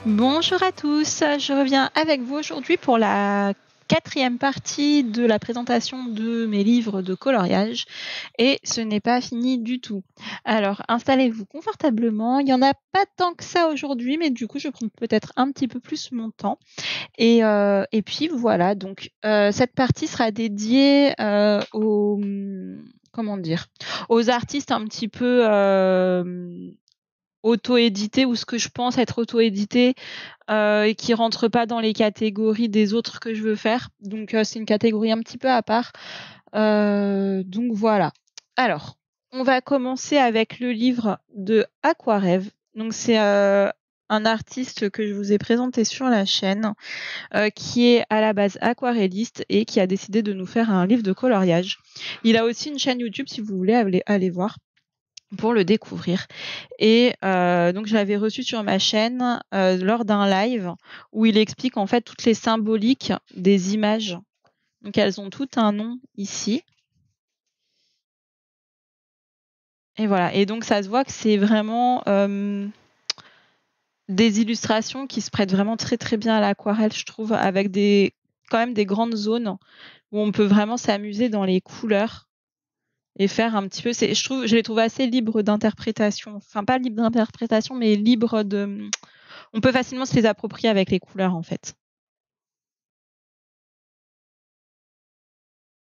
Bonjour à tous, je reviens avec vous aujourd'hui pour la 4e partie de la présentation de mes livres de coloriage et ce n'est pas fini du tout. Alors installez-vous confortablement, il y en a pas tant que ça aujourd'hui, mais du coup je prends peut-être un petit peu plus mon temps et puis voilà donc cette partie sera dédiée, aux, comment dire? Aux artistes un petit peu, auto-édités ou ce que je pense être auto-édité, et qui rentre pas dans les catégories des autres que je veux faire. Donc c'est une catégorie un petit peu à part. Donc voilà. Alors, on va commencer avec le livre de Aquarève. Donc c'est, un artiste que je vous ai présenté sur la chaîne, qui est à la base aquarelliste et qui a décidé de nous faire un livre de coloriage. Il a aussi une chaîne YouTube si vous voulez aller voir pour le découvrir et donc je l'avais reçu sur ma chaîne, lors d'un live où il explique en fait toutes les symboliques des images. Donc elles ont toutes un nom ici et voilà et donc ça se voit que c'est vraiment, des illustrations qui se prêtent vraiment très, très bien à l'aquarelle, je trouve, avec quand même des grandes zones où on peut vraiment s'amuser dans les couleurs et faire un petit peu je les trouve assez libres d'interprétation. Enfin pas libres d'interprétation, mais libres de on peut facilement se les approprier avec les couleurs, en fait.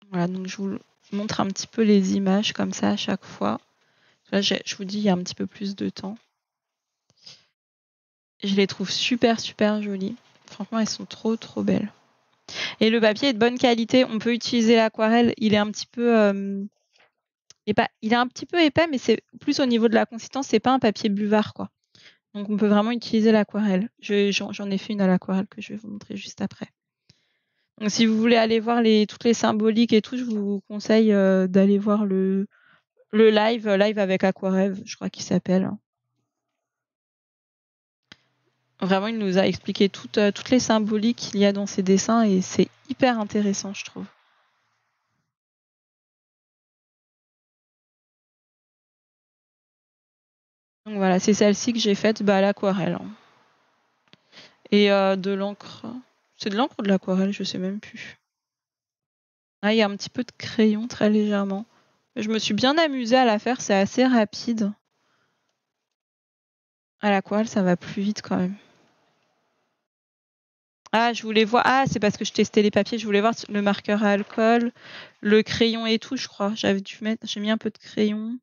Voilà, donc je vous montre un petit peu les images comme ça à chaque fois. Là, je vous dis, il y a un petit peu plus de temps. Je les trouve super, super jolies. Franchement, elles sont trop, trop belles. Et le papier est de bonne qualité. On peut utiliser l'aquarelle. Il est un petit peu, il est un petit peu épais, mais c'est plus au niveau de la consistance. C'est pas un papier buvard, quoi. Donc, on peut vraiment utiliser l'aquarelle. J'en ai fait une à l'aquarelle que je vais vous montrer juste après. Donc, si vous voulez aller voir toutes les symboliques et tout, je vous conseille d'aller voir le live avec Aquarève, je crois qu'il s'appelle. Vraiment, il nous a expliqué toutes les symboliques qu'il y a dans ses dessins et c'est hyper intéressant, je trouve. Donc voilà, c'est celle-ci que j'ai faite à l'aquarelle. Et de l'encre. C'est de l'encre ou de l'aquarelle, je sais même plus. Ah, il y a un petit peu de crayon très légèrement. Je me suis bien amusée à la faire, c'est assez rapide. À l'aquarelle, ça va plus vite quand même. Ah, je voulais voir. Ah, c'est parce que je testais les papiers. Je voulais voir le marqueur à alcool, le crayon et tout, je crois. J'ai mis un peu de crayon.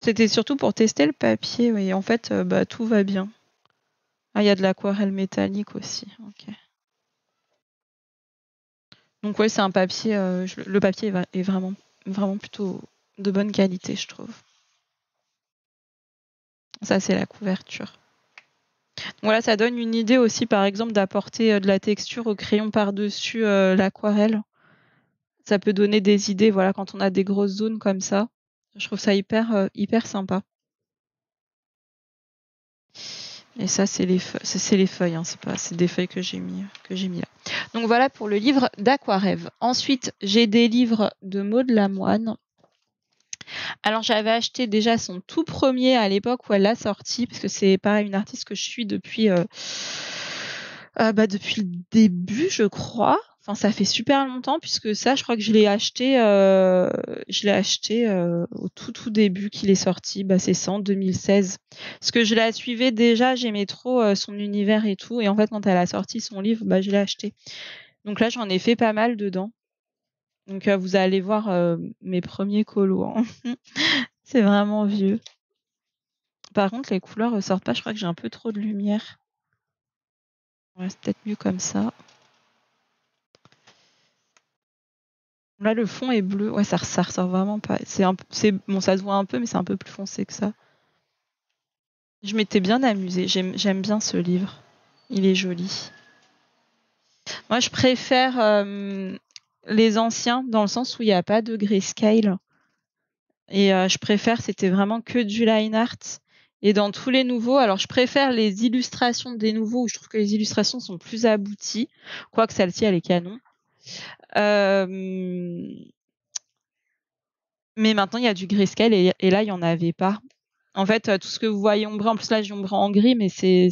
C'était surtout pour tester le papier, oui. En fait, tout va bien. Ah, il y a de l'aquarelle métallique aussi. Ok. Donc ouais, c'est un papier. Le papier est vraiment, vraiment plutôt de bonne qualité, je trouve. Ça, c'est la couverture. Voilà, ça donne une idée aussi, par exemple, d'apporter de la texture au crayon par-dessus l'aquarelle. Ça peut donner des idées, voilà, quand on a des grosses zones comme ça. Je trouve ça hyper sympa. Et ça, c'est les feuilles, hein, c'est des feuilles que j'ai mis là. Donc voilà pour le livre d'Aquarève. Ensuite, j'ai des livres de Maud Lamoine. Alors j'avais acheté déjà son tout premier à l'époque où elle l'a sorti, parce que c'est pareil une artiste que je suis depuis depuis le début, je crois. Enfin, ça fait super longtemps puisque ça, je crois que je l'ai acheté au tout début qu'il est sorti. C'est ça, en 2016. Parce que je la suivais déjà, j'aimais trop son univers et tout. Et en fait, quand elle a sorti son livre, je l'ai acheté. Donc là, j'en ai fait pas mal dedans. Donc vous allez voir mes premiers colos, hein. C'est vraiment vieux. Par contre, les couleurs ressortent pas. Je crois que j'ai un peu trop de lumière. Ouais, c'est peut-être mieux comme ça. Là, le fond est bleu. Ouais, ça ressort vraiment pas. Bon, ça se voit un peu, mais c'est un peu plus foncé que ça. Je m'étais bien amusée. J'aime bien ce livre. Il est joli. Moi, je préfère les anciens dans le sens où il n'y a pas de grayscale. Et je préfère, c'était vraiment que du line art. Et dans tous les nouveaux, alors je préfère les illustrations des nouveaux où je trouve que les illustrations sont plus abouties. Quoique celle-ci, elle est canon. Mais maintenant, il y a du grayscale et là, il n'y en avait pas. En fait, tout ce que vous voyez ombré, en plus là j'ai ombré en gris, mais c'est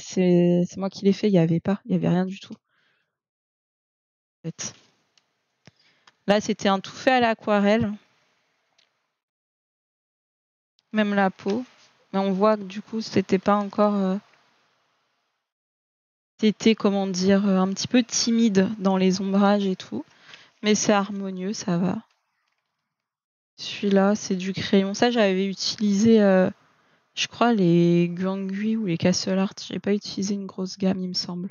moi qui l'ai fait, il y avait rien du tout. En fait. Là c'était un tout fait à l'aquarelle. Même la peau. Mais on voit que du coup c'était pas encore... C'était, comment dire, un petit peu timide dans les ombrages et tout. Mais c'est harmonieux, ça va. Celui-là, c'est du crayon. Ça, j'avais utilisé, je crois, les Gangui ou les Castle Art. J'ai pas utilisé une grosse gamme, il me semble.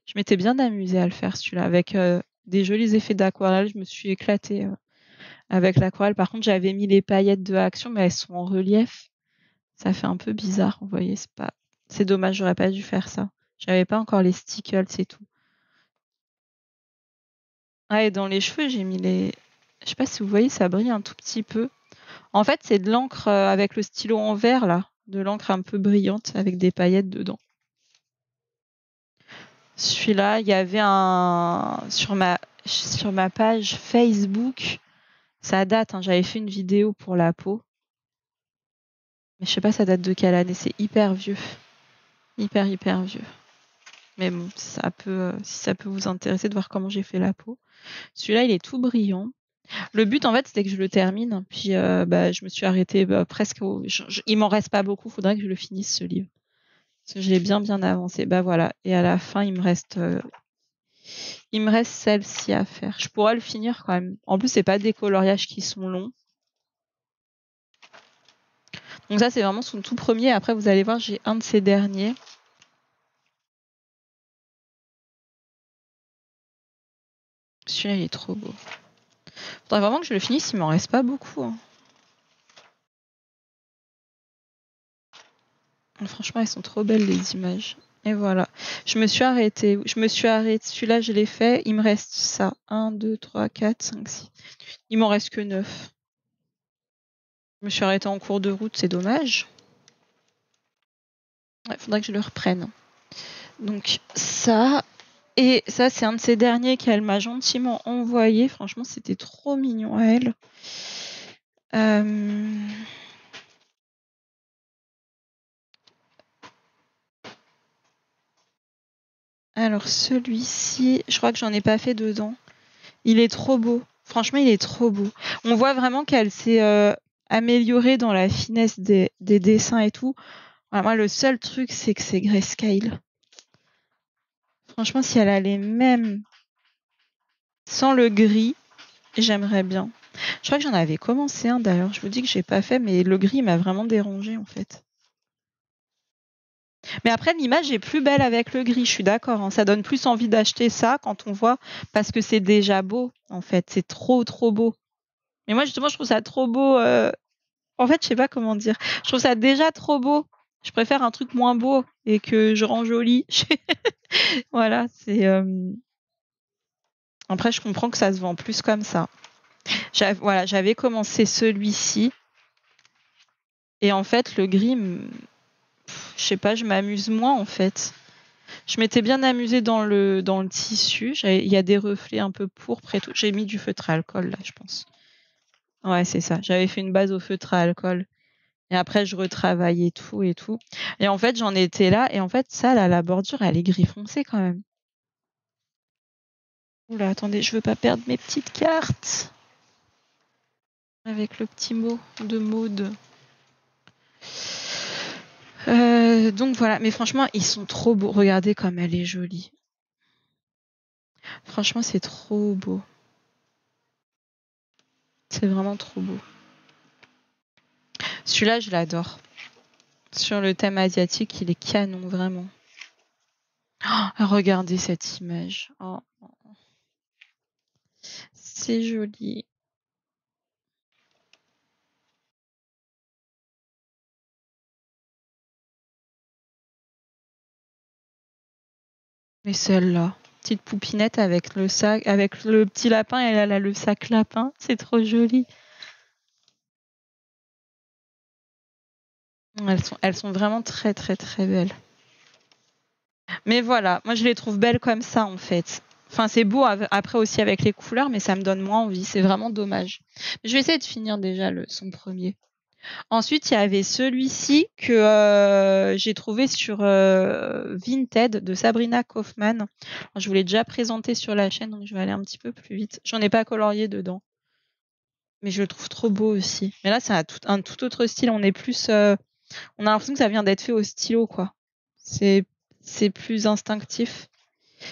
Je m'étais bien amusée à le faire, celui-là. Avec des jolis effets d'aquarelle. Je me suis éclatée avec l'aquarelle. Par contre, j'avais mis les paillettes de Action, mais elles sont en relief. Ça fait un peu bizarre, vous voyez. C'est dommage, j'aurais pas dû faire ça. J'avais pas encore les stickles, c'est tout. Ah, et dans les cheveux, j'ai mis les... Je sais pas si vous voyez, ça brille un tout petit peu. En fait, c'est de l'encre avec le stylo en verre, là. De l'encre un peu brillante avec des paillettes dedans. Celui-là, il y avait un... Sur ma page Facebook, ça date, hein, j'avais fait une vidéo pour la peau. Mais je sais pas, ça date de quelle année. C'est hyper vieux. Hyper vieux. Mais bon, si ça peut vous intéresser de voir comment j'ai fait la peau. Celui-là, il est tout brillant. Le but, en fait, c'était que je le termine. Puis, je me suis arrêtée presque il m'en reste pas beaucoup. Faudrait que je le finisse, ce livre. Parce que je l'ai bien avancé. Bah voilà. Et à la fin, il me reste celle-ci à faire. Je pourrais le finir quand même. En plus, c'est pas des coloriages qui sont longs. Donc ça, c'est vraiment son tout premier. Après, vous allez voir, j'ai un de ces derniers. Celui-là, il est trop beau. Faudrait vraiment que je le finisse. Il m'en reste pas beaucoup. Hein. Franchement, elles sont trop belles, les images. Et voilà. Je me suis arrêtée. Celui-là, je l'ai fait. Il me reste ça. 1, 2, 3, 4, 5, 6. Il m'en reste que 9. Je me suis arrêtée en cours de route. C'est dommage. Ouais, faudrait que je le reprenne. Donc, ça. Et ça, c'est un de ces derniers qu'elle m'a gentiment envoyé. Franchement, c'était trop mignon à elle. Alors, celui-ci, je crois que j'en ai pas fait dedans. Il est trop beau. Franchement, il est trop beau. On voit vraiment qu'elle s'est améliorée dans la finesse des dessins et tout. Voilà, moi, le seul truc, c'est que c'est grayscale. Franchement, si elle a les mêmes sans le gris, j'aimerais bien. Je crois que j'en avais commencé un d'ailleurs. Je vous dis que j'ai pas fait, mais le gris m'a vraiment dérangé en fait. Mais après, l'image est plus belle avec le gris, je suis d'accord. Hein. Ça donne plus envie d'acheter ça quand on voit, parce que c'est déjà beau en fait. C'est trop beau. Mais moi, justement, je trouve ça trop beau. En fait, je sais pas comment dire. Je trouve ça déjà trop beau. Je préfère un truc moins beau et que je rends joli. Voilà, c'est. Après, je comprends que ça se vend plus comme ça. J'avais commencé celui-ci. Et en fait, le gris, je sais pas, je m'amuse moins en fait. Je m'étais bien amusée dans le tissu. Il y a des reflets un peu pourpres et tout. J'ai mis du feutre à alcool là, je pense. Ouais, c'est ça. J'avais fait une base au feutre à alcool. Et après, je retravaillais tout et tout. Et en fait, j'en étais là. Et en fait, ça, là, la bordure, elle est gris foncé quand même. Oula, attendez, je veux pas perdre mes petites cartes. Avec le petit mot de mode. Donc voilà, mais franchement, ils sont trop beaux. Regardez comme elle est jolie. Franchement, c'est trop beau. C'est vraiment trop beau. Celui-là, je l'adore. Sur le thème asiatique, il est canon, vraiment. Oh, regardez cette image. Oh. C'est joli. Mais celle-là, petite poupinette avec le sac, avec le petit lapin, et elle a le sac lapin. C'est trop joli. Elles sont vraiment très belles. Mais voilà, moi je les trouve belles comme ça en fait. Enfin, c'est beau après aussi avec les couleurs, mais ça me donne moins envie. C'est vraiment dommage. Je vais essayer de finir déjà son premier. Ensuite, il y avait celui-ci que j'ai trouvé sur Vinted de Sabrina Kaufmann. Alors, je vous l'ai déjà présenté sur la chaîne, donc je vais aller un petit peu plus vite. J'en ai pas colorié dedans, mais je le trouve trop beau aussi. Mais là, c'est un tout autre style. On est plus, on a l'impression que ça vient d'être fait au stylo, quoi. C'est plus instinctif.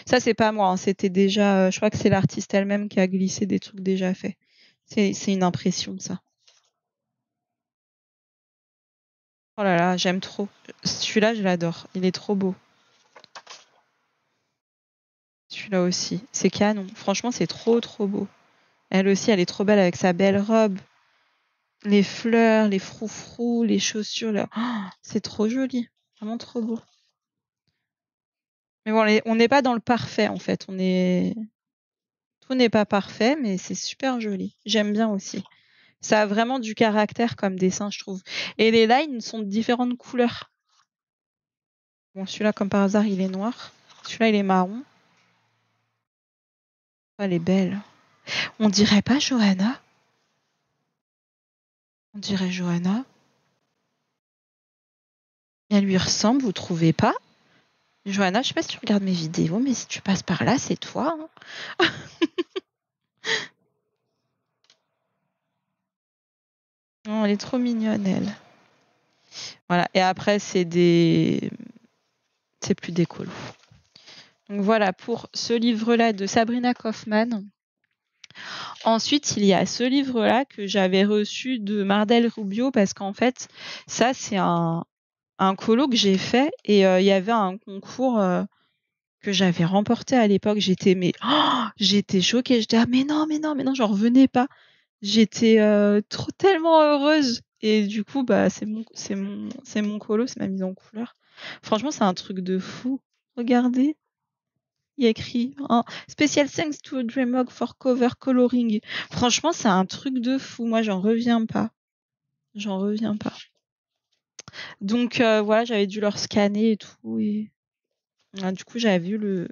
Ça, c'est pas moi. Hein. C'était déjà, je crois que c'est l'artiste elle-même qui a glissé des trucs déjà faits. C'est une impression, ça. Oh là là, j'aime trop. Celui-là, je l'adore. Il est trop beau. Celui-là aussi. C'est canon. Franchement, c'est trop beau. Elle aussi, elle est trop belle avec sa belle robe. Les fleurs, les froufrous, les chaussures. Là. Oh, c'est trop joli. Vraiment trop beau. Mais bon, on n'est pas dans le parfait, en fait. Tout n'est pas parfait, mais c'est super joli. J'aime bien aussi. Ça a vraiment du caractère comme dessin, je trouve. Et les lines sont de différentes couleurs. Bon, celui-là, comme par hasard, il est noir. Celui-là, il est marron. Oh, elle est belle. On dirait pas Johanna? On dirait Johanna. Elle lui ressemble, vous trouvez pas? Johanna, je sais pas si tu regardes mes vidéos, mais si tu passes par là, c'est toi. Hein. Oh, elle est trop mignonne, elle. Voilà. Et après, c'est plus d'écolo. Donc voilà pour ce livre-là de Sabrina Kaufmann. Ensuite, il y a ce livre-là que j'avais reçu de Mardel Rubio parce qu'en fait, ça, c'est un colo que j'ai fait et il y avait un concours que j'avais remporté à l'époque. J'étais choquée. J'étais mais non, j'en revenais pas. J'étais tellement heureuse. Et du coup, bah, c'est mon colo, c'est ma mise en couleur. Franchement, c'est un truc de fou. Regardez. Il y a écrit Special thanks to Dreamog for cover coloring. Franchement, c'est un truc de fou. Moi, j'en reviens pas. J'en reviens pas. Donc voilà, j'avais dû leur scanner et tout. Et du coup, j'avais vu le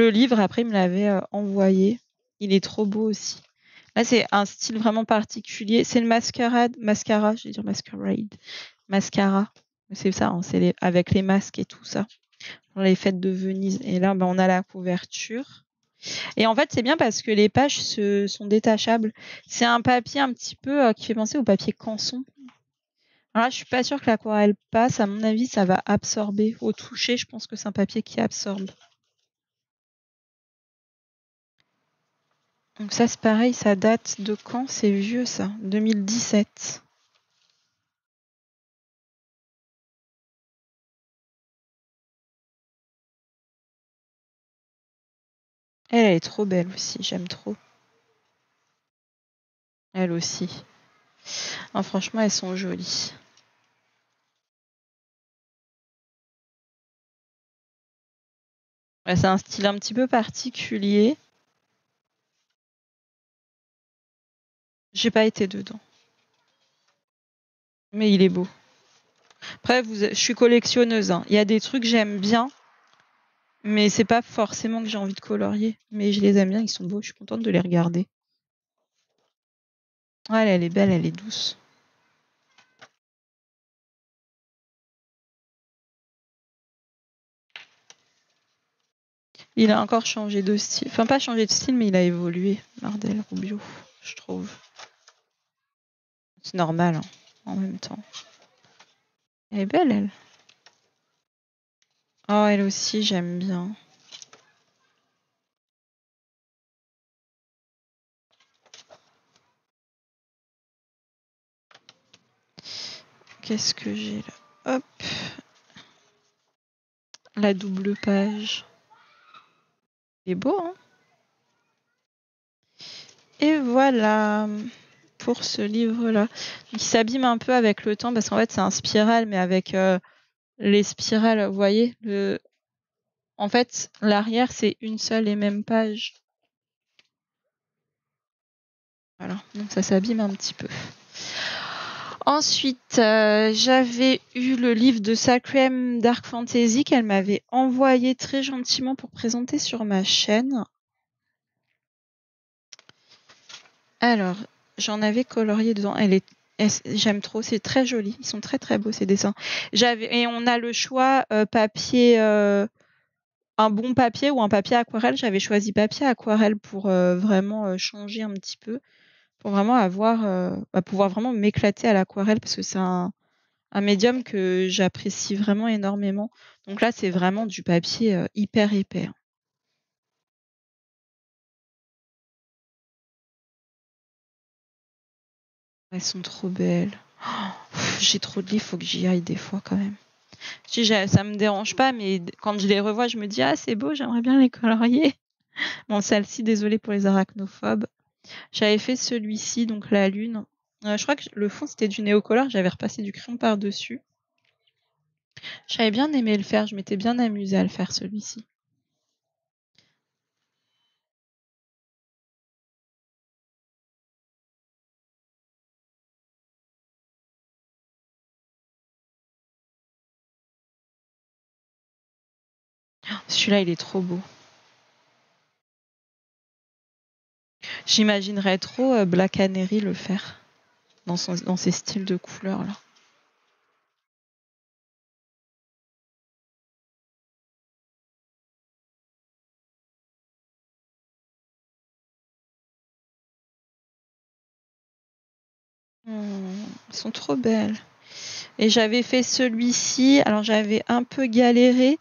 livre. Après, il me l'avait envoyé. Il est trop beau aussi. Là, c'est un style vraiment particulier. C'est le mascara, je vais dire mascara. C'est ça, hein, c'est avec les masques et tout ça. Pour les fêtes de Venise. Et là, on a la couverture. Et en fait, c'est bien parce que les pages sont détachables. C'est un papier un petit peu qui fait penser au papier canson. Alors là, je suis pas sûre que l'aquarelle passe. À mon avis, ça va absorber. Au toucher, je pense que c'est un papier qui absorbe. Donc ça, c'est pareil, ça date de quand? C'est vieux, ça. 2017. Elle est trop belle aussi, j'aime trop. Elle aussi. Non, franchement, elles sont jolies. Ouais, c'est un style un petit peu particulier. J'ai pas été dedans. Mais il est beau. Après, je suis collectionneuse. Hein. Il y a des trucs que j'aime bien, mais c'est pas forcément que j'ai envie de colorier. Mais je les aime bien, ils sont beaux. Je suis contente de les regarder. Ouais, elle est belle, elle est douce. Il a encore changé de style. Enfin, pas changé de style, mais il a évolué. Mardel Rubio, je trouve. C'est normal, hein, en même temps. Elle est belle, elle. Oh, elle aussi, j'aime bien. Qu'est-ce que j'ai là? Hop. La double page. Il est beau, hein? Et voilà pour ce livre-là. Il s'abîme un peu avec le temps parce qu'en fait, c'est un spiral, mais avec les spirales, vous voyez, en fait, l'arrière, c'est une seule et même page. Voilà, donc ça s'abîme un petit peu. Ensuite, j'avais eu le livre de Sacrem Dark Fantasy qu'elle m'avait envoyé très gentiment pour présenter sur ma chaîne. Alors, j'en avais colorié dedans. Elle est J'aime trop, c'est très joli. Ils sont très très beaux ces dessins. Et on a le choix papier, un bon papier ou un papier aquarelle. J'avais choisi papier aquarelle pour vraiment changer un petit peu, pour vraiment pouvoir vraiment m'éclater à l'aquarelle parce que c'est un médium que j'apprécie vraiment énormément. Donc là, c'est vraiment du papier hyper épais, hein. Elles sont trop belles. J'ai trop de livres, faut que j'y aille des fois quand même. Ça me dérange pas, mais quand je les revois, je me dis ah c'est beau, j'aimerais bien les colorier. Bon, celle-ci, désolée pour les arachnophobes. J'avais fait celui-ci, donc la lune. Je crois que le fond c'était du néocolor, j'avais repassé du crayon par-dessus. J'avais bien aimé le faire, je m'étais bien amusée à le faire celui-ci. Celui-là, il est trop beau. J'imaginerais trop Black Canary le faire dans ses styles de couleurs là. Ils sont trop belles. Et j'avais fait celui-ci, alors j'avais un peu galéré.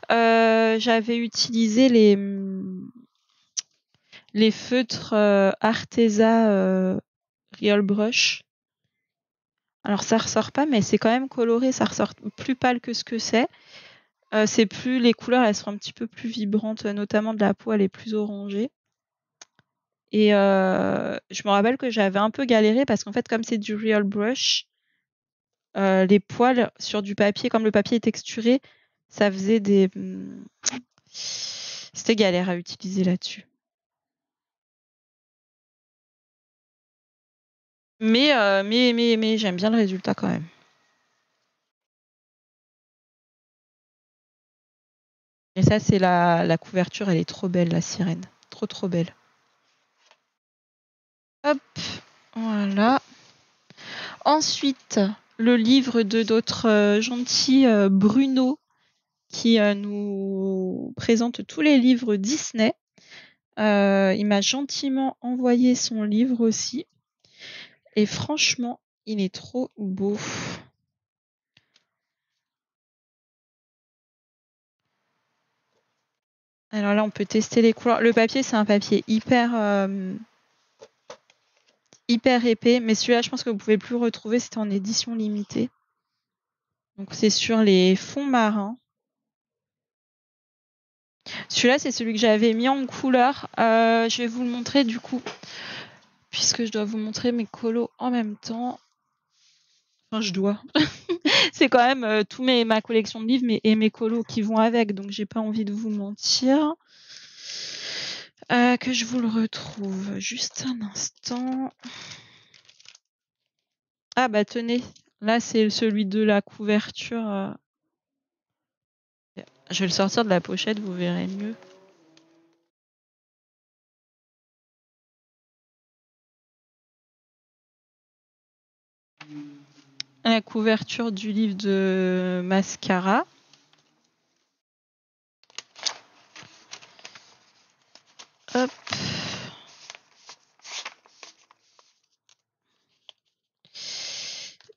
J'avais utilisé les feutres Arteza Real Brush. Alors ça ressort pas, mais c'est quand même coloré, ça ressort plus pâle que ce que c'est. C'est plus les couleurs, elles sont un petit peu plus vibrantes, notamment de la peau, elle est plus orangée. Et je me rappelle que j'avais un peu galéré parce qu'en fait, comme c'est du Real Brush, les poils sur du papier, comme le papier est texturé, ça faisait c'était galère à utiliser là-dessus. Mais j'aime bien le résultat quand même. Et ça, c'est la couverture, elle est trop belle, la sirène. Trop, trop belle. Hop, voilà. Ensuite, le livre de notre gentil Bruno, qui nous présente tous les livres Disney. Il m'a gentiment envoyé son livre aussi. Et franchement, il est trop beau. Alors là, on peut tester les couleurs. Le papier, c'est un papier hyper épais. Mais celui-là, je pense que vous pouvez plus le retrouver. C'était en édition limitée. Donc, c'est sur les fonds marins. Celui-là, c'est celui que j'avais mis en couleur. Je vais vous le montrer du coup, puisque je dois vous montrer mes colos en même temps. Enfin, je dois. C'est quand même ma collection de livres et mes colos qui vont avec, donc j'ai pas envie de vous mentir. Que je vous le retrouve juste un instant. Ah bah tenez, là c'est celui de la couverture. Je vais le sortir de la pochette, vous verrez mieux. La couverture du livre de Mascara. Hop.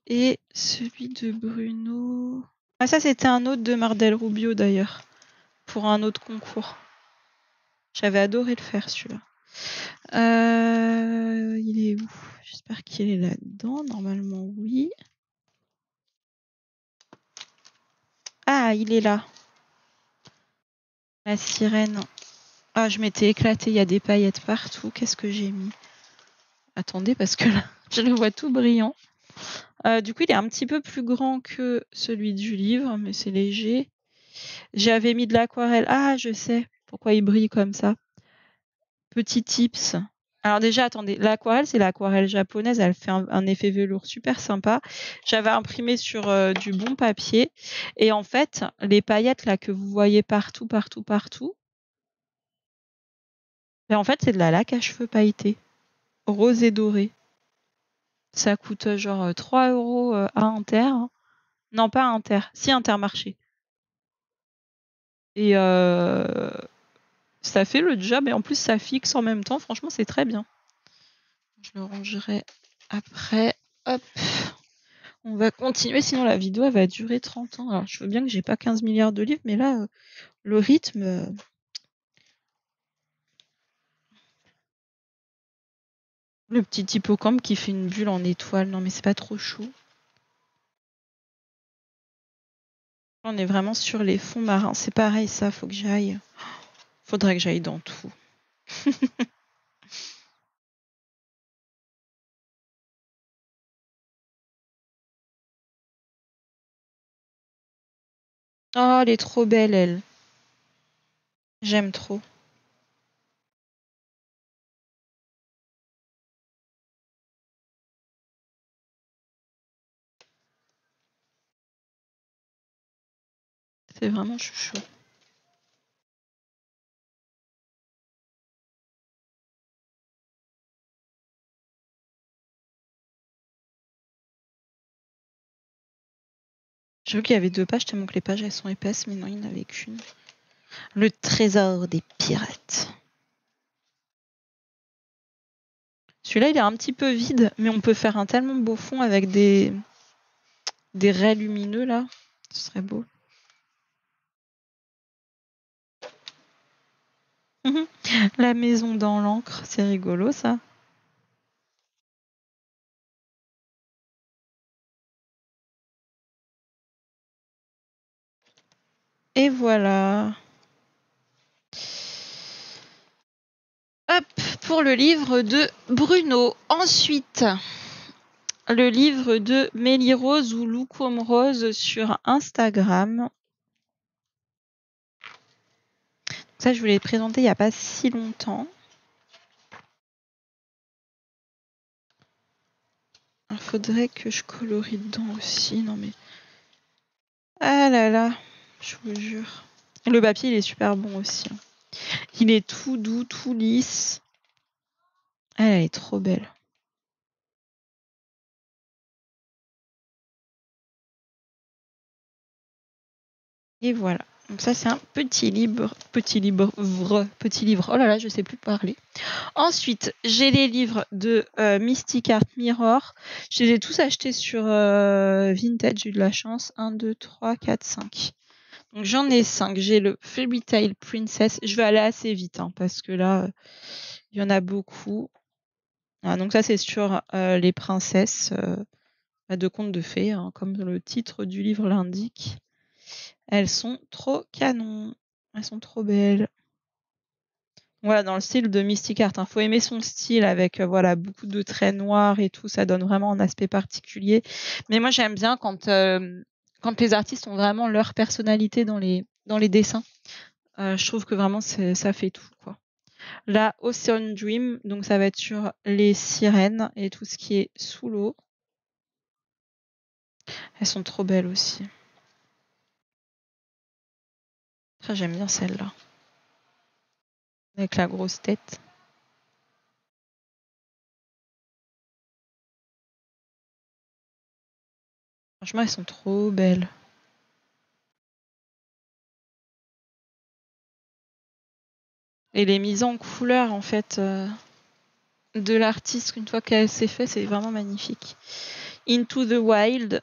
Et celui de Bruno. Ah, ça, c'était un autre de Mardel Rubio d'ailleurs, pour un autre concours. J'avais adoré le faire celui-là. Il est où? J'espère qu'il est là-dedans. Normalement, oui. Ah, il est là. La sirène. Ah, je m'étais éclatée. Il y a des paillettes partout. Qu'est-ce que j'ai mis? Attendez, parce que là, je le vois tout brillant. Du coup, il est un petit peu plus grand que celui du livre, mais c'est léger. J'avais mis de l'aquarelle. Ah, je sais pourquoi il brille comme ça. Petit tips. Alors déjà, attendez, l'aquarelle, c'est l'aquarelle japonaise. Elle fait un effet velours super sympa. J'avais imprimé sur du bon papier. Et en fait, les paillettes là que vous voyez partout, ben, en fait, c'est de la laque à cheveux pailletée, rose et dorée. Ça coûte genre 3 € à Inter. Non, pas à Inter. Si, Intermarché. Et ça fait le job et en plus ça fixe en même temps. Franchement, c'est très bien. Je le rangerai après. Hop. On va continuer, sinon la vidéo elle va durer 30 ans. Alors, je veux bien que j'ai pas 15 milliards de livres, mais là, le rythme. Le petit hippocampe qui fait une bulle en étoile. Non, mais c'est pas trop chaud. On est vraiment sur les fonds marins. C'est pareil, ça, faut que j'aille. Faudrait que j'aille dans tout. Oh, elle est trop belle, elle. J'aime trop. C'est vraiment chouchou. J'ai vu qu'il y avait 2 pages, tellement que les pages elles sont épaisses, mais non, il n'y en avait qu'une. Le trésor des pirates. Celui-là, il est un petit peu vide, mais on peut faire un tellement beau fond avec des raies lumineux là. Ce serait beau. La maison dans l'encre, c'est rigolo ça. Et voilà. Hop, pour le livre de Bruno. Ensuite, le livre de Mélie Rose ou Loucom Rose sur Instagram. Ça, je vous l'ai présenté il n'y a pas si longtemps. Il faudrait que je colorie dedans aussi. Non mais... Ah là là, je vous jure. Le papier, il est super bon aussi. Il est tout doux, tout lisse. Elle est trop belle. Et voilà. Donc ça, c'est un petit livre. Oh là là, je sais plus parler. Ensuite, j'ai les livres de Mystic Art Mirror. Je les ai tous achetés sur Vintage, j'ai eu de la chance. 1, 2, 3, 4, 5. Donc j'en ai 5. J'ai le Fairy Tail Princess. Je vais aller assez vite hein, parce que là, il y en a beaucoup. Ah, donc ça, c'est sur les princesses de contes de fées, hein, comme le titre du livre l'indique. Elles sont trop canon. Elles sont trop belles. Voilà, dans le style de Mystic Art. Faut aimer son style avec voilà beaucoup de traits noirs et tout. Ça donne vraiment un aspect particulier. Mais moi, j'aime bien quand les artistes ont vraiment leur personnalité dans les dessins. Je trouve que vraiment ça fait tout quoi. La Ocean Dream, donc ça va être sur les sirènes et tout ce qui est sous l'eau. Elles sont trop belles aussi. Très j'aime bien celle-là. Avec la grosse tête. Franchement, elles sont trop belles. Et les mises en couleur, en fait, de l'artiste, une fois qu'elle s'est faite, c'est vraiment magnifique. Into the Wild.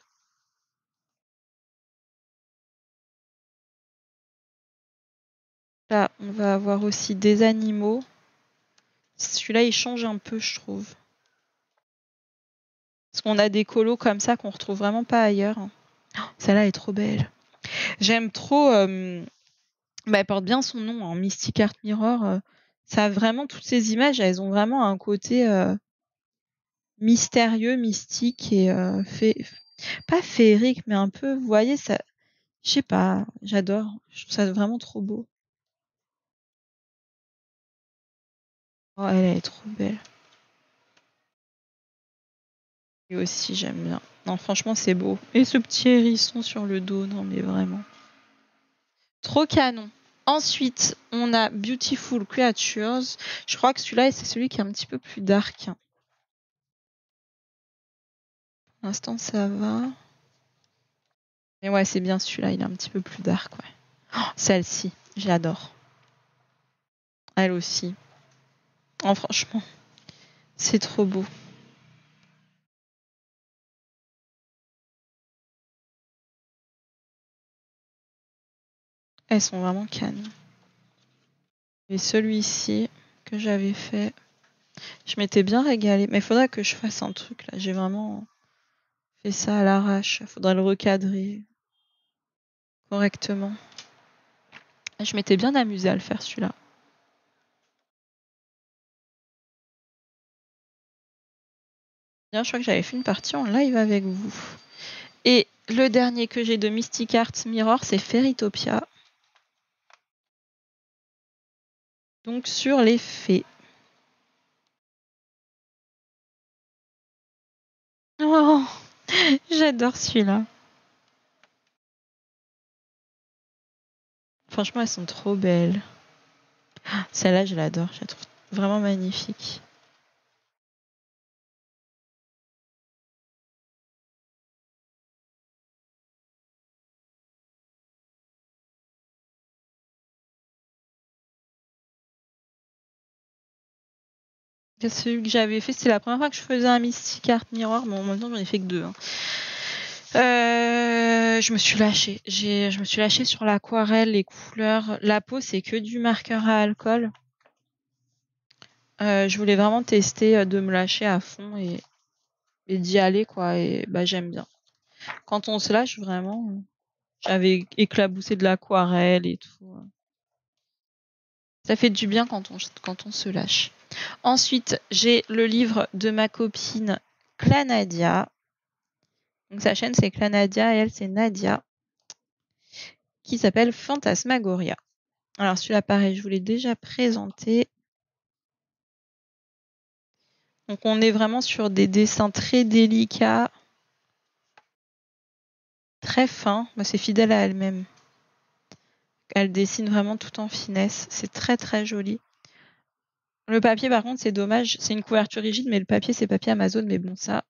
Là, on va avoir aussi des animaux. Celui-là, il change un peu, je trouve. Parce qu'on a des colos comme ça qu'on retrouve vraiment pas ailleurs. Oh, celle-là est trop belle. J'aime trop. Elle porte bien son nom, en Mystic Art Mirror. Ça a vraiment toutes ces images, elles ont vraiment un côté mystérieux, mystique et pas féerique, mais un peu, vous voyez, ça, je sais pas, j'adore. Je trouve ça vraiment trop beau. Oh, elle est trop belle. Lui aussi, j'aime bien. Non, franchement, c'est beau. Et ce petit hérisson sur le dos, non, mais vraiment. Trop canon. Ensuite, on a Beautiful Creatures. Je crois que celui-là, c'est celui qui est un petit peu plus dark. Pour l'instant, ça va. Mais ouais, c'est bien celui-là, il est un petit peu plus dark, ouais. Oh, celle-ci, j'adore. Elle aussi. Oh, franchement, c'est trop beau. Elles sont vraiment cannes. Et celui-ci que j'avais fait, je m'étais bien régalée. Mais il faudrait que je fasse un truc là. J'ai vraiment fait ça à l'arrache. Il faudrait le recadrer correctement. Je m'étais bien amusée à le faire celui-là. Bien, je crois que j'avais fait une partie en live avec vous. Et le dernier que j'ai de Mystic Art Mirror, c'est Fairytopia. Donc sur les fées. Oh, j'adore celui-là. Franchement, elles sont trop belles. Celle-là, je l'adore. Je la trouve vraiment magnifique. Celui que j'avais fait, c'était la première fois que je faisais un Mystic Art Mirror. Bon, en même temps, j'en ai fait que 2. Hein. Je me suis lâchée. Je me suis lâchée sur l'aquarelle, les couleurs. La peau, c'est que du marqueur à alcool. Je voulais vraiment tester de me lâcher à fond et d'y aller, quoi. Et bah, j'aime bien. Quand on se lâche, vraiment, j'avais éclaboussé de l'aquarelle et tout. Ça fait du bien quand on se lâche. Ensuite, j'ai le livre de ma copine Clanadia. Donc sa chaîne c'est Clanadia et elle c'est Nadia. Qui s'appelle Fantasmagoria. Alors celui-là pareil, je vous l'ai déjà présenté. Donc on est vraiment sur des dessins très délicats. Très fins. Bah, c'est fidèle à elle-même. Elle dessine vraiment tout en finesse. C'est très très joli. Le papier par contre c'est dommage. C'est une couverture rigide mais le papier c'est papier Amazon. Mais bon ça,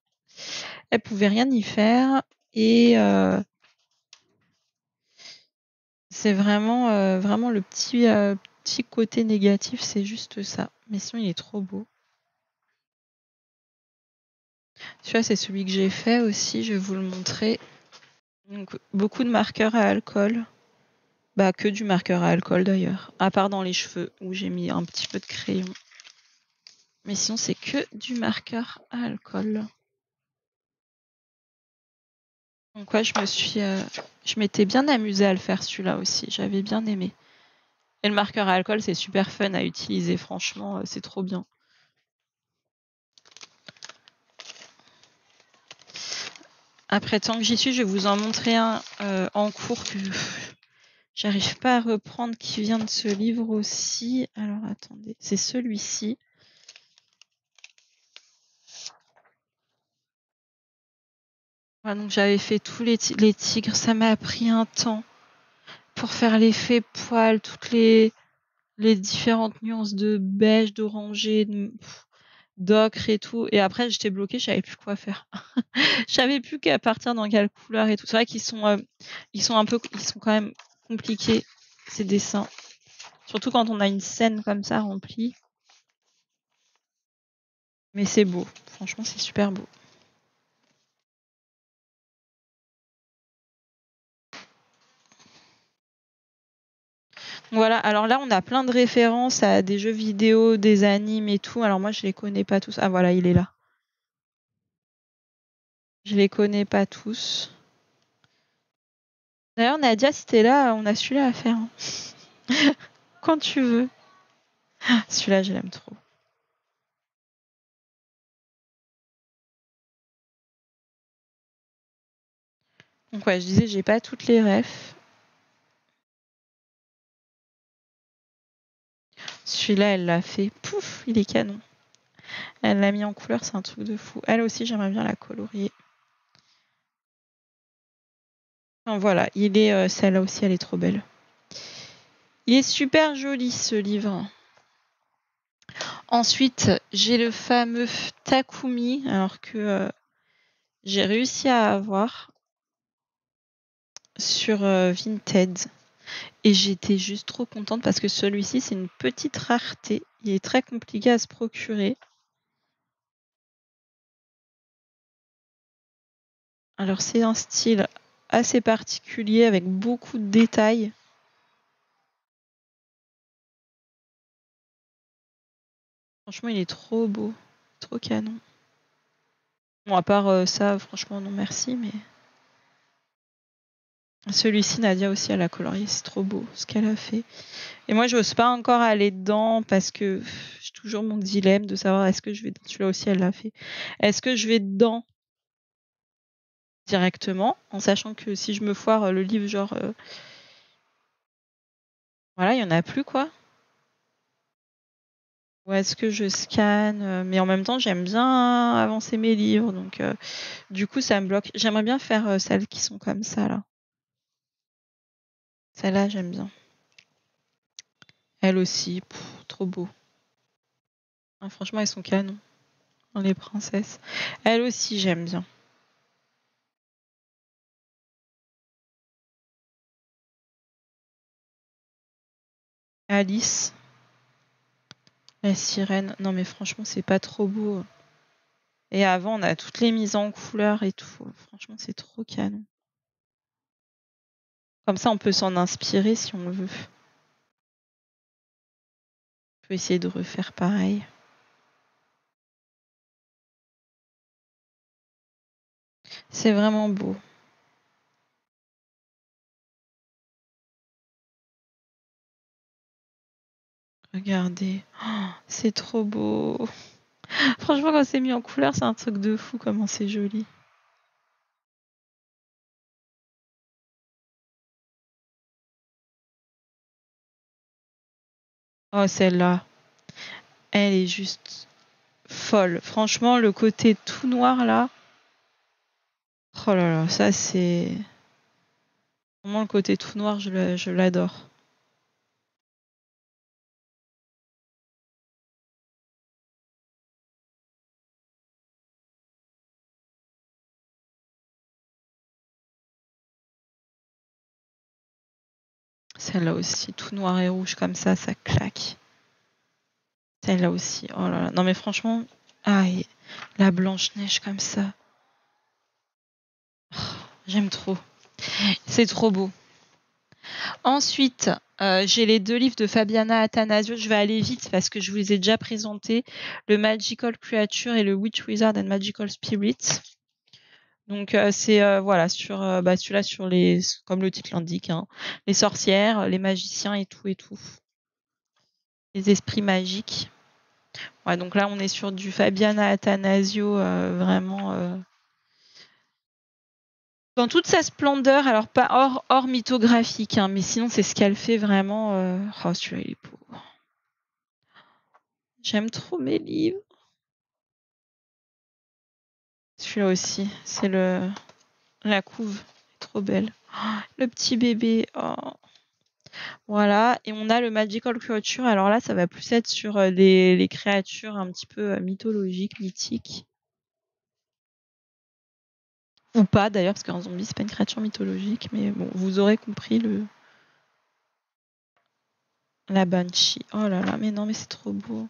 elle pouvait rien y faire. Et c'est vraiment, vraiment le petit côté négatif, c'est juste ça. Mais sinon, il est trop beau. Celui-là, c'est celui que j'ai fait aussi, je vais vous le montrer. Donc, beaucoup de marqueurs à alcool. Bah, que du marqueur à alcool d'ailleurs. À part dans les cheveux, où j'ai mis un petit peu de crayon. Mais sinon, c'est que du marqueur à alcool. Donc ouais, je m'étais bien amusée à le faire celui-là aussi. J'avais bien aimé. Et le marqueur à alcool, c'est super fun à utiliser. Franchement, c'est trop bien. Après, tant que j'y suis, je vais vous en montrer un en cours que j'arrive pas à reprendre qui vient de ce livre aussi. Alors attendez, c'est celui-ci. Voilà, donc j'avais fait tous les tigres, ça m'a pris un temps pour faire l'effet poil, toutes les différentes nuances de beige, d'orangé, d'ocre et tout. Et après, j'étais bloquée, je savais plus quoi faire. Je savais plus qu'à partir dans quelle couleur et tout. C'est vrai qu'ils sont quand même compliqués ces dessins. Surtout quand on a une scène comme ça remplie. Mais c'est beau. Franchement, c'est super beau. Voilà, alors là, on a plein de références à des jeux vidéo, des animes et tout. Alors moi, je les connais pas tous. Ah voilà, il est là. Je les connais pas tous. D'ailleurs, Nadia, si t'es là, on a celui-là à faire. Hein. Quand tu veux. Celui-là, je l'aime trop. Donc ouais, je disais, j'ai pas toutes les refs. Celui-là, elle l'a fait. Pouf, il est canon. Elle l'a mis en couleur, c'est un truc de fou. Elle aussi, j'aimerais bien la colorier. Enfin, voilà, celle-là aussi, elle est trop belle. Il est super joli, ce livre. Ensuite, j'ai le fameux Takumi, alors que J'ai réussi à avoir sur Vinted. Et j'étais juste trop contente parce que celui-ci, c'est une petite rareté. Il est très compliqué à se procurer. Alors, c'est un style assez particulier avec beaucoup de détails. Franchement, il est trop beau. Trop canon. Bon, à part ça, franchement, non merci, mais... Celui-ci, Nadia aussi, elle a colorié. C'est trop beau ce qu'elle a fait. Et moi, je n'ose pas encore aller dedans parce que j'ai toujours mon dilemme de savoir est-ce que je vais... Celui-là aussi, elle l'a fait. Est-ce que je vais dedans directement, en sachant que si je me foire le livre, genre... voilà, il n'y en a plus, quoi. Ou est-ce que je scanne mais en même temps, j'aime bien avancer mes livres, donc du coup, ça me bloque. J'aimerais bien faire celles qui sont comme ça, là. Celle-là, j'aime bien. Elle aussi, trop beau. Ah, franchement, elles sont canons. Dans les princesses. Elle aussi, j'aime bien. Alice. La sirène. Non, mais franchement, c'est pas trop beau. Et avant, on a toutes les mises en couleur et tout. Franchement, c'est trop canon. Comme ça, on peut s'en inspirer si on veut. On peut essayer de refaire pareil. C'est vraiment beau. Regardez. Oh, c'est trop beau. Franchement, quand c'est mis en couleur, c'est un truc de fou comment c'est joli. Oh, celle-là. Elle est juste folle. Franchement, le côté tout noir là. Oh là là, ça c'est... Vraiment le côté tout noir, je l'adore. Celle-là aussi, tout noir et rouge comme ça claque. Celle-là aussi, oh là là. Non mais franchement, et la Blanche-Neige comme ça. Oh, j'aime trop. C'est trop beau. Ensuite, j'ai les 2 livres de Fabiana Attanasio. Je vais aller vite parce que je vous les ai déjà présentés. Le Magical Creature et le Witch Wizard and Magical Spirits. Donc c'est voilà sur celui-là sur les, comme le titre l'indique, hein, les sorcières, les magiciens et tout, les esprits magiques. Ouais, donc là on est sur du Fabiana Attanasio vraiment dans toute sa splendeur. Alors pas hors mythographique, hein, mais sinon c'est ce qu'elle fait vraiment. Oh, celui-là il est beau. J'aime trop mes livres. Celui-là aussi, c'est la couve, trop belle. Oh, le petit bébé. Oh. Voilà, et on a le Magical Creature. Alors là, ça va plus être sur les créatures un petit peu mythologiques, mythiques. Ou pas d'ailleurs, parce qu'un zombie, c'est pas une créature mythologique, mais bon, vous aurez compris la Banshee. Oh là là, mais non, mais c'est trop beau.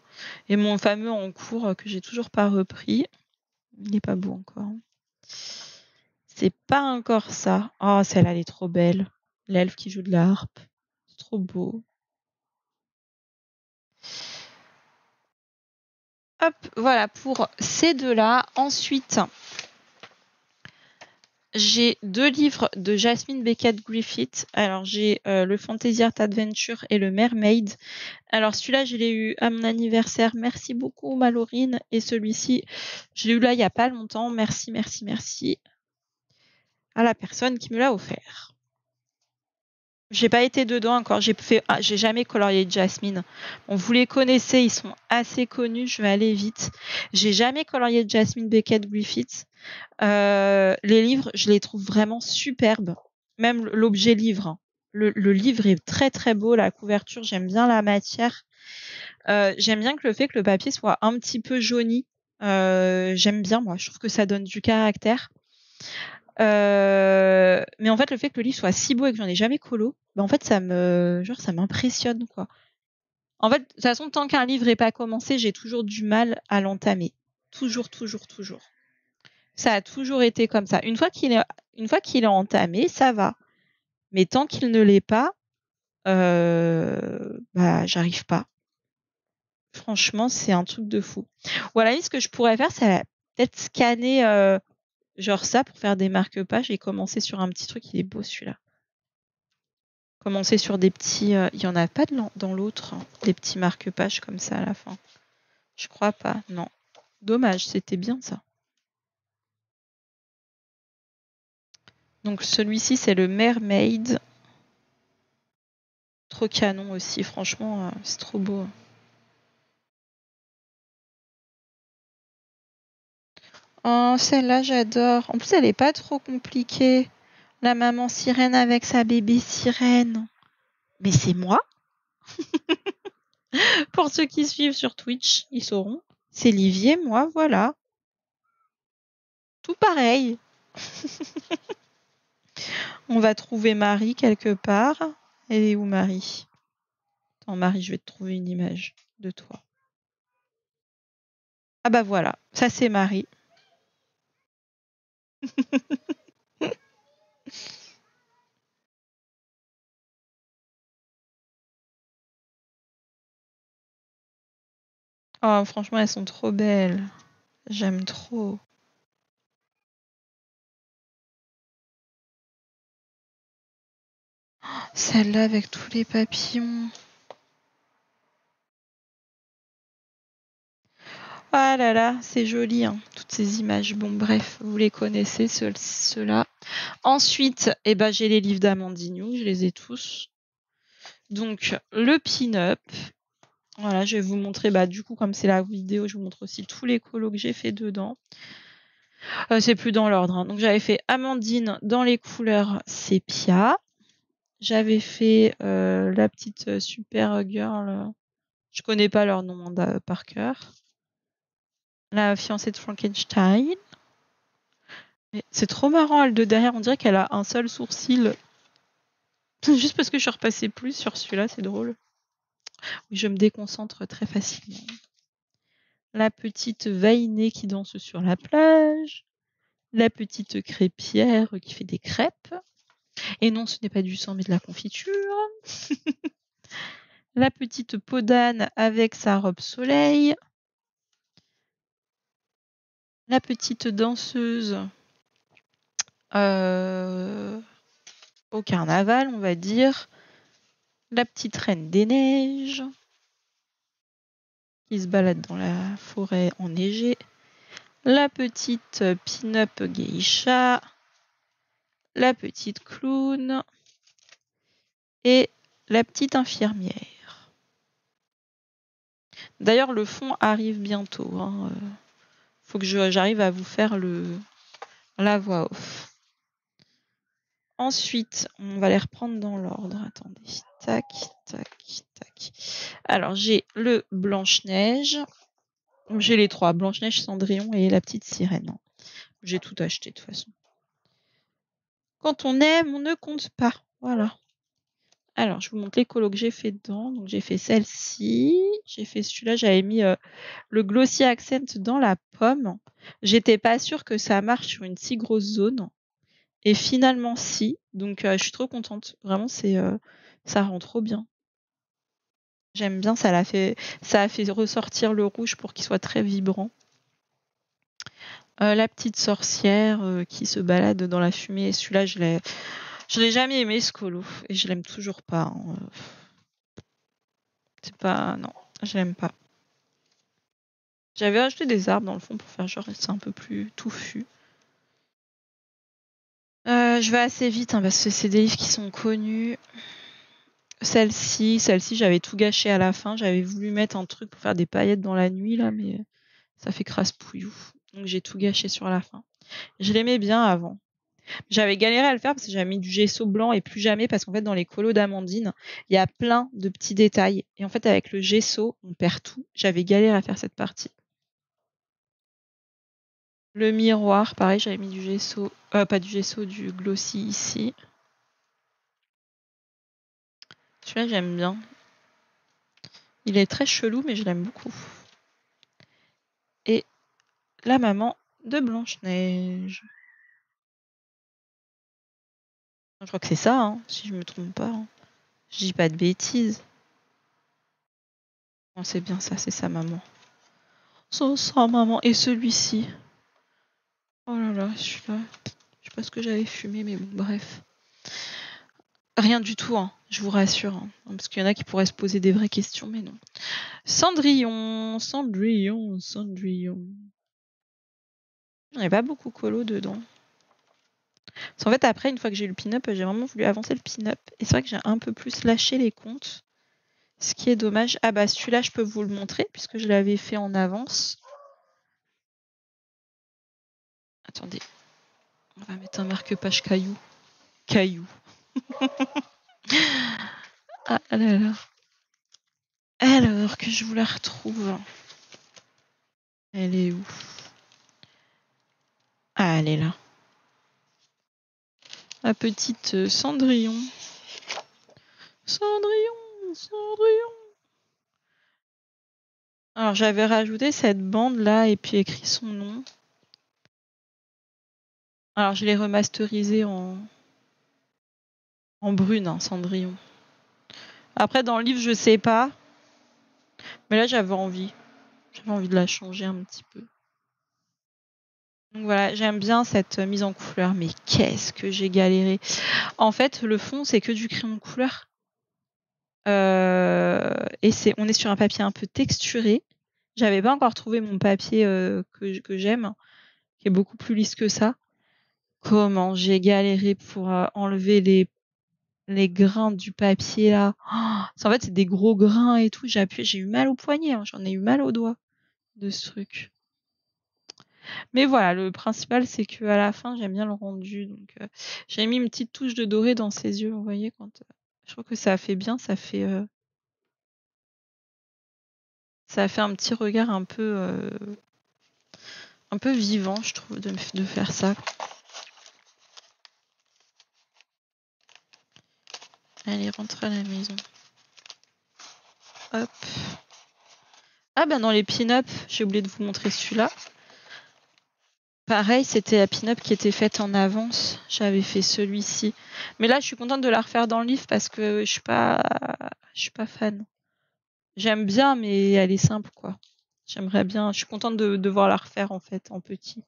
Et mon fameux en cours que j'ai toujours pas repris. Il n'est pas beau encore. C'est pas encore ça. Oh, celle-là, elle est trop belle. L'elfe qui joue de la harpe. C'est trop beau. Hop, voilà pour ces deux-là. Ensuite, j'ai 2 livres de Jasmine Beckett Griffith. Alors, j'ai le Fantasy Art Adventure et le Mermaid. Alors, celui-là, je l'ai eu à mon anniversaire. Merci beaucoup, Malorine. Et celui-ci, je l'ai eu là il n'y a pas longtemps. Merci, merci, merci à la personne qui me l'a offert. J'ai pas été dedans encore. J'ai jamais colorié Jasmine. Bon, vous les connaissez, ils sont assez connus. Je vais aller vite. J'ai jamais colorié Jasmine Beckett Griffith. Les livres, je les trouve vraiment superbes. Même l'objet livre. Hein. Le livre est très très beau. La couverture, j'aime bien la matière. J'aime bien que le fait que le papier soit un petit peu jauni. J'aime bien, moi. Je trouve que ça donne du caractère. Mais en fait, le fait que le livre soit si beau et que j'en ai jamais colo, bah en fait, ça m'impressionne, quoi. En fait, de toute façon, tant qu'un livre n'est pas commencé, j'ai toujours du mal à l'entamer. Toujours, toujours, toujours. Ça a toujours été comme ça. Une fois qu'il est entamé, ça va. Mais tant qu'il ne l'est pas, bah, j'arrive pas. Franchement, c'est un truc de fou. Voilà, ce que je pourrais faire, c'est peut-être scanner genre ça pour faire des marque-pages et commencer sur un petit truc. Il est beau celui-là. Commencer sur des petits. Il y en a pas dans l'autre, hein, des petits marque-pages comme ça à la fin. Je crois pas, non. Dommage, c'était bien ça. Donc celui-ci, c'est le Mermaid. Trop canon aussi, franchement, c'est trop beau. Oh, celle-là, j'adore. En plus, elle est pas trop compliquée. La maman sirène avec sa bébé sirène. Mais c'est moi. Pour ceux qui suivent sur Twitch, ils sauront. C'est Livier, moi, voilà. Tout pareil. On va trouver Marie quelque part. Elle est où, Marie? Attends, Marie, je vais te trouver une image de toi. Ah bah voilà, ça c'est Marie. Oh, franchement, elles sont trop belles. J'aime trop. Celle-là avec tous les papillons. Ah là là, c'est joli, hein, toutes ces images. Bon, bref, vous les connaissez, ceux-là. Ensuite, eh ben, j'ai les livres d'Amandine, je les ai tous. Donc, le pin-up. Voilà, je vais vous montrer, bah, du coup, comme c'est la vidéo, je vous montre aussi tous les colos que j'ai fait dedans. C'est plus dans l'ordre, hein. Donc, j'avais fait Amandine dans les couleurs sépia. J'avais fait la petite super girl. Je connais pas leur nom par cœur. La fiancée de Frankenstein. C'est trop marrant, elle de derrière, on dirait qu'elle a un seul sourcil. Juste parce que je suis repassée plus sur celui-là, c'est drôle. Je me déconcentre très facilement. La petite Vainée qui danse sur la plage. La petite crêpière qui fait des crêpes. Et non, ce n'est pas du sang, mais de la confiture. La petite peau d'âne avec sa robe soleil. La petite danseuse au carnaval, on va dire. La petite reine des neiges qui se balade dans la forêt enneigée. La petite pin-up geisha. La petite clown. Et la petite infirmière. D'ailleurs, le fond arrive bientôt, hein. Faut que j'arrive à vous faire la voix off. Ensuite, on va les reprendre dans l'ordre. Attendez. Tac, tac, tac. Alors, j'ai le Blanche-Neige. J'ai les trois. Blanche-Neige, Cendrillon et la petite sirène. J'ai tout acheté de toute façon. Quand on aime, on ne compte pas. Voilà. Alors, je vous montre les colos que j'ai fait dedans. Donc, j'ai fait celle-ci. J'ai fait celui-là. J'avais mis le Glossy Accent dans la pomme. J'étais pas sûre que ça marche sur une si grosse zone. Et finalement, si. Donc, je suis trop contente. Vraiment, ça rend trop bien. J'aime bien, ça a fait ressortir le rouge pour qu'il soit très vibrant. La petite sorcière qui se balade dans la fumée. Et celui-là, je l'ai jamais aimé, ce colo. Et je l'aime toujours pas, hein. C'est pas... Non, je l'aime pas. J'avais acheté des arbres dans le fond pour faire genre c'est un peu plus touffu. Je vais assez vite, hein, parce que c'est des livres qui sont connus. Celle-ci, j'avais tout gâché à la fin. J'avais voulu mettre un truc pour faire des paillettes dans la nuit, là, mais ça fait crasse-pouillou. Donc j'ai tout gâché sur la fin. Je l'aimais bien avant. J'avais galéré à le faire parce que j'avais mis du gesso blanc et plus jamais parce qu'en fait dans les colos d'Amandine, il y a plein de petits détails. Et en fait avec le gesso, on perd tout. J'avais galéré à faire cette partie. Le miroir, pareil, j'avais mis du gesso. Pas du gesso, du glossy ici. Celui-là, j'aime bien. Il est très chelou, mais je l'aime beaucoup. Et la maman de Blanche-Neige. Je crois que c'est ça, hein, si je me trompe pas. Hein. Je dis pas de bêtises. Non, c'est bien ça, c'est sa maman. C'est sa maman. Et celui-ci. Oh là là, celui-là. Je sais pas ce que j'avais fumé, mais bon, bref. Rien du tout, hein, je vous rassure. Hein, parce qu'il y en a qui pourraient se poser des vraies questions, mais non. Cendrillon, Cendrillon, Cendrillon. Il n'y a pas beaucoup colo dedans. Parce qu'en fait, après, une fois que j'ai eu le pin-up, j'ai vraiment voulu avancer le pin-up. Et c'est vrai que j'ai un peu plus lâché les comptes. Ce qui est dommage. Ah bah celui-là, je peux vous le montrer, puisque je l'avais fait en avance. Attendez. On va mettre un marque-page caillou. Caillou. Ah là là. Alors que je vous la retrouve. Elle est où? Ah, elle est là. La petite Cendrillon. Cendrillon, Cendrillon. Alors j'avais rajouté cette bande là et puis écrit son nom. Alors je l'ai remasterisé en brune, hein, Cendrillon. Après dans le livre je sais pas. Mais là j'avais envie. J'avais envie de la changer un petit peu. Donc voilà, j'aime bien cette mise en couleur, mais qu'est-ce que j'ai galéré. En fait, le fond, c'est que du crayon de couleur. Et on est sur un papier un peu texturé. J'avais pas encore trouvé mon papier que j'aime, qui est beaucoup plus lisse que ça. Comment j'ai galéré pour enlever les grains du papier là. Oh, en fait, c'est des gros grains et tout. J'ai eu mal au poignet, hein. J'en ai eu mal au doigt de ce truc. Mais voilà, le principal, c'est que à la fin, j'aime bien le rendu. Donc, j'ai mis une petite touche de doré dans ses yeux. Vous voyez, je trouve que ça fait bien. Ça fait un petit regard un peu vivant, je trouve, de faire ça. Allez, rentre à la maison. Hop. Ah ben dans les pin-up, j'ai oublié de vous montrer celui-là. Pareil, c'était la pin-up qui était faite en avance. J'avais fait celui-ci. Mais là, je suis contente de la refaire dans le livre parce que je suis pas fan. J'aime bien, mais elle est simple, quoi. J'aimerais bien. Je suis contente de devoir la refaire en fait, en petit.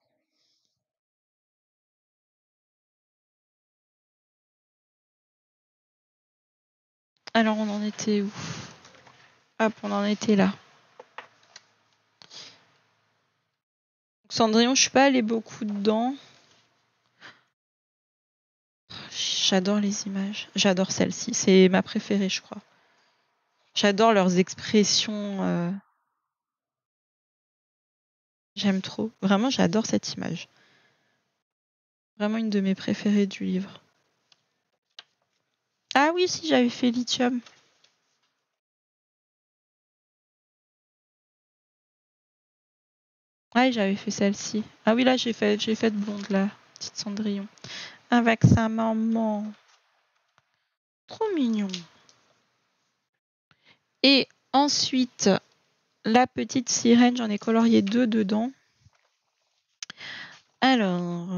Alors, on en était où? Hop, on en était là. Cendrillon, je suis pas allée beaucoup dedans. J'adore les images. J'adore celle-ci. C'est ma préférée, je crois. J'adore leurs expressions. J'aime trop. Vraiment, j'adore cette image. Vraiment une de mes préférées du livre. Ah oui, si, j'avais fait Lithium. Ouais, j'avais fait celle-ci. Ah oui, là, j'ai fait blonde, là. Petite Cendrillon. Avec sa maman. Trop mignon. Et ensuite, la petite sirène, j'en ai colorié 2 dedans. Alors,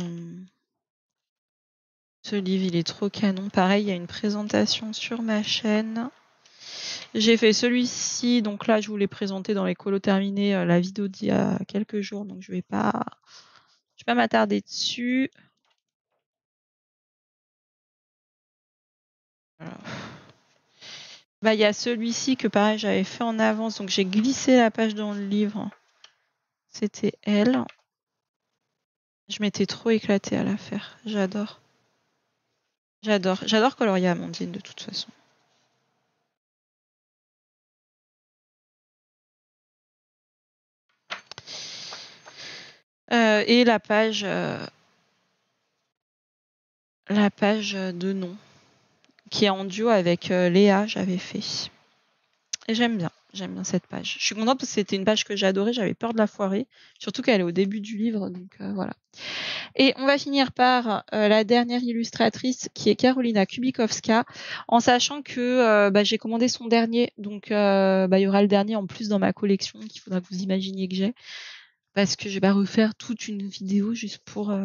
ce livre, il est trop canon. Pareil, il y a une présentation sur ma chaîne. J'ai fait celui-ci, donc là, je vous l'ai présenté dans les colos terminés, la vidéo d'il y a quelques jours, donc je vais pas m'attarder dessus. Voilà. Bah, il y a celui-ci que pareil, j'avais fait en avance, donc j'ai glissé la page dans le livre. C'était elle. Je m'étais trop éclatée à la faire. J'adore. J'adore colorier Amandine de toute façon. Et la page de nom qui est en duo avec Léa, j'avais fait. Et j'aime bien. J'aime bien cette page. Je suis contente parce que c'était une page que j'adorais, j'avais peur de la foirer. Surtout qu'elle est au début du livre, donc voilà. Et on va finir par la dernière illustratrice qui est Karolina Kubikowska, en sachant que j'ai commandé son dernier, donc il y aura le dernier en plus dans ma collection qu'il faudra que vous imaginiez que j'ai, parce que je vais pas refaire toute une vidéo juste pour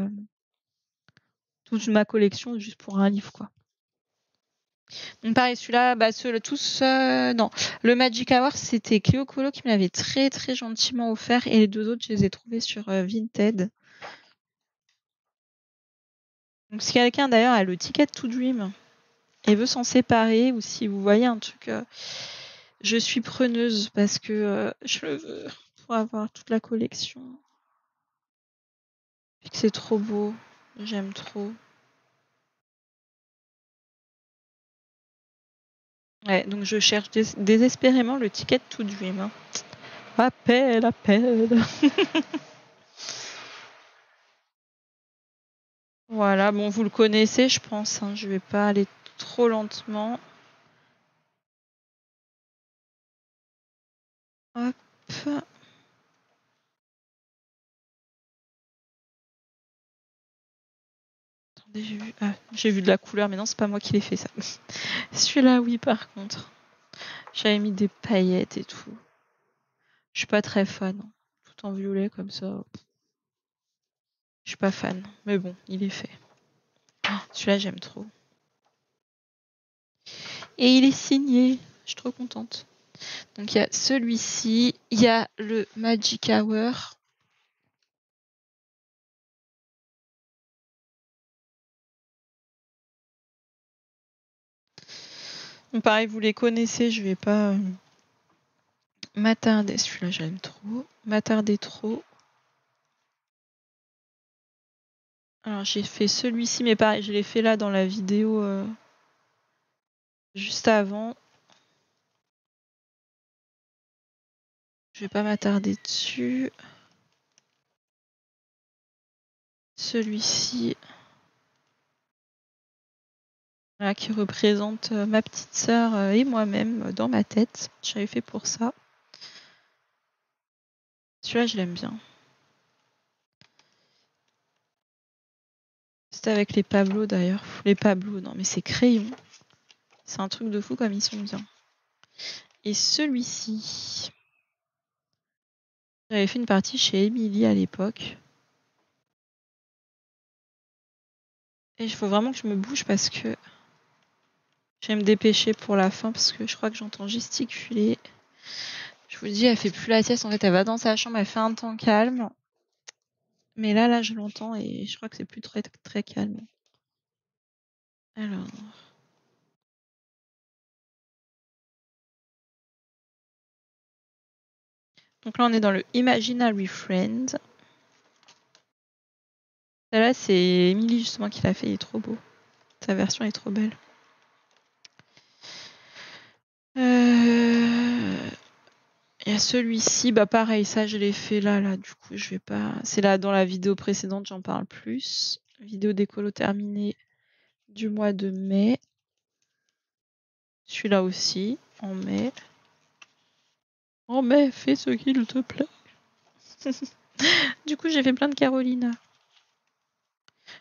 toute ma collection juste pour un livre, quoi. Donc pareil, celui-là, non, le Magic Hour, c'était Cléo Colo qui me l'avait très très gentiment offert, et les deux autres, je les ai trouvés sur Vinted. Donc si quelqu'un d'ailleurs a le Ticket to Dream et veut s'en séparer, ou si vous voyez un truc, je suis preneuse parce que je le veux pour avoir toute la collection. Puis que c'est trop beau, j'aime trop. Ouais, donc je cherche désespérément le Ticket to Dream. Hein. Appel. Voilà, bon, vous le connaissez, je pense. Hein, je vais pas aller trop lentement. Hop. Attendez, j'ai vu de la couleur, mais non, c'est pas moi qui l'ai fait, ça. Celui-là, oui, par contre. J'avais mis des paillettes et tout. Je suis pas très fan. Tout en violet, comme ça. Je suis pas fan. Mais bon, il est fait. Oh, celui-là, j'aime trop. Et il est signé. Je suis trop contente. Donc, il y a celui-ci. Il y a le Magic Hour. Donc, pareil, vous les connaissez. Je vais pas m'attarder. Celui-là, j'aime trop. M'attarder trop. Alors, j'ai fait celui-ci, mais pareil, je l'ai fait là dans la vidéo juste avant. Je vais pas m'attarder dessus. Celui-ci. Voilà, qui représente ma petite sœur et moi-même dans ma tête. J'avais fait pour ça. Celui-là, je l'aime bien. C'était avec les Pablo d'ailleurs. Les Pablo, non mais c'est crayon. C'est un truc de fou comme ils sont bien. Et celui-ci. J'avais fait une partie chez Emily à l'époque. Et il faut vraiment que je me bouge parce que je vais me dépêcher pour la fin parce que je crois que j'entends gesticuler. Je vous dis, elle fait plus la sieste. En fait, elle va dans sa chambre, elle fait un temps calme. Mais là, je l'entends et je crois que c'est plus très, très calme. Alors. Donc là, on est dans le Imaginary Friend. Là, c'est Emily justement qui l'a fait. Il est trop beau. Sa version est trop belle. Il y a celui-ci, pareil, ça je l'ai fait là, du coup je vais pas. C'est là dans la vidéo précédente, j'en parle plus. Vidéo d'écolo terminée du mois de mai. Celui-là aussi, en mai. En mai, fais ce qu'il te plaît. Du coup, j'ai fait plein de Carolina.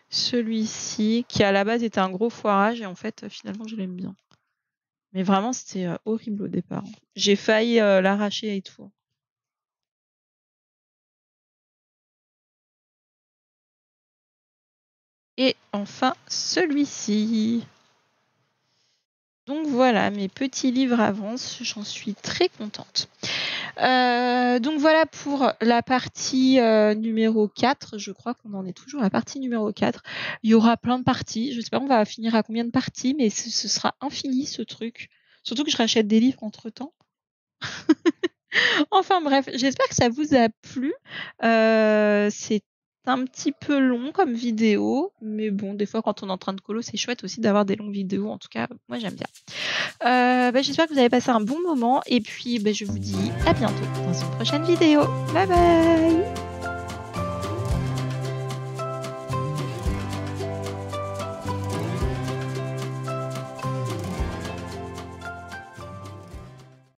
Celui-ci, qui à la base était un gros foirage, et en fait, finalement, je l'aime bien. Mais vraiment, c'était horrible au départ. J'ai failli l'arracher et tout. Et enfin, celui-ci. Donc voilà, mes petits livres avancent, j'en suis très contente. Donc voilà pour la partie numéro 4, je crois qu'on en est toujours à la partie numéro 4. Il y aura plein de parties, je sais pas on va finir à combien de parties, mais ce sera infini ce truc. Surtout que je rachète des livres entre-temps. Enfin bref, j'espère que ça vous a plu. C'est un petit peu long comme vidéo, mais bon, des fois quand on est en train de colo, c'est chouette aussi d'avoir des longues vidéos. En tout cas, moi j'aime bien. J'espère que vous avez passé un bon moment et puis je vous dis à bientôt dans une prochaine vidéo. Bye bye!